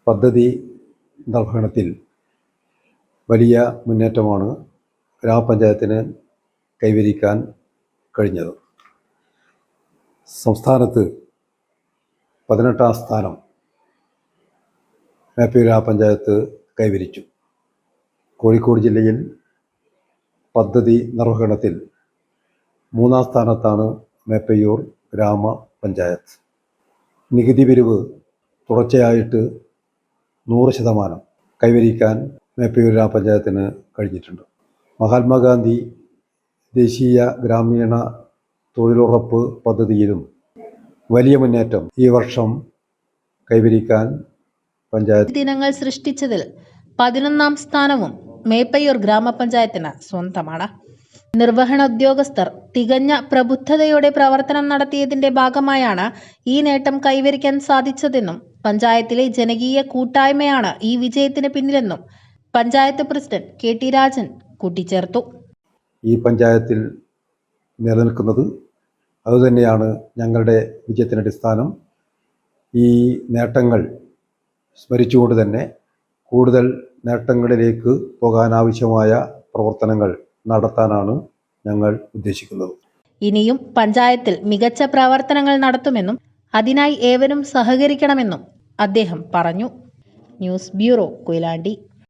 പദ്ധതി നിർവഹണത്തിൽ വലിയ മുന്നേറ്റമാണ് ഗ്രാമപഞ്ചായത്തിന് കൈവരിക്കാൻ കഴിഞ്ഞത്. സംസ്ഥാനത്ത് 18ാം സ്ഥാനം മേപ്പയൂർ ഗ്രാമപഞ്ചായത്ത് കൈവരിച്ചു. കോഴിക്കോട് ജില്ലയിൽ പദ്ധതി നിർവഹണത്തിൽ 3ാം സ്ഥാനത്താണ് മേപ്പയൂർ ഗ്രാമപഞ്ചായത്ത്. നികുതി പിരിവ് തുടർച്ചയായിട്ട് 100% കൈവരിക്കാൻ മേപ്പയൂർ ഗ്രാമപഞ്ചായത്തിന് കഴിഞ്ഞിട്ടുണ്ട്. മഹാത്മാഗാന്ധി ദേശീയ ഗ്രാമീണ തൊഴിലുറപ്പ് പദ്ധതിയിലും വലിയ മുന്നേറ്റം ഈ വർഷം കൈവരിക്കാൻ പഞ്ചായത്ത് ദിനങ്ങൾ സൃഷ്ടിച്ചതിൽ 11ാം സ്ഥാനവും മേപ്പയൂർ ഗ്രാമപഞ്ചായത്തിന് സ്വന്തമാണ്. നിർവഹണ ഉദ്യോഗസ്ഥർ തികഞ്ഞ പ്രബുദ്ധതയോടെ പ്രവർത്തനം നടത്തിയതിന്റെ ഭാഗമായാണ് ഈ നേട്ടം കൈവരിക്കാൻ സാധിച്ചതെന്നും പഞ്ചായത്തിലെ ജനകീയ കൂട്ടായ്മയാണ് ഈ വിജയത്തിന് പിന്നിലെന്നും പഞ്ചായത്ത് പ്രസിഡന്റ് KT രാജൻ കൂട്ടിച്ചേർത്തു. ഈ പഞ്ചായത്തിൽ നിലനിൽക്കുന്നത് അതുതന്നെയാണ് ഞങ്ങളുടെ വിജയത്തിൻ്റെ അടിസ്ഥാനം. ഈ നേട്ടങ്ങൾ സ്മരിച്ചുകൊണ്ട് തന്നെ കൂടുതൽ നേട്ടങ്ങളിലേക്ക് പോകാനാവശ്യമായ പ്രവർത്തനങ്ങൾ നടത്താനാണ് ഞങ്ങൾ ഉദ്ദേശിക്കുന്നത്. ഇനിയും പഞ്ചായത്തിൽ മികച്ച പ്രവർത്തനങ്ങൾ നടത്തുമെന്നും അതിനായി ഏവരും സഹകരിക്കണമെന്നും അദ്ദേഹം പറഞ്ഞു. News bureau, Koyilandy.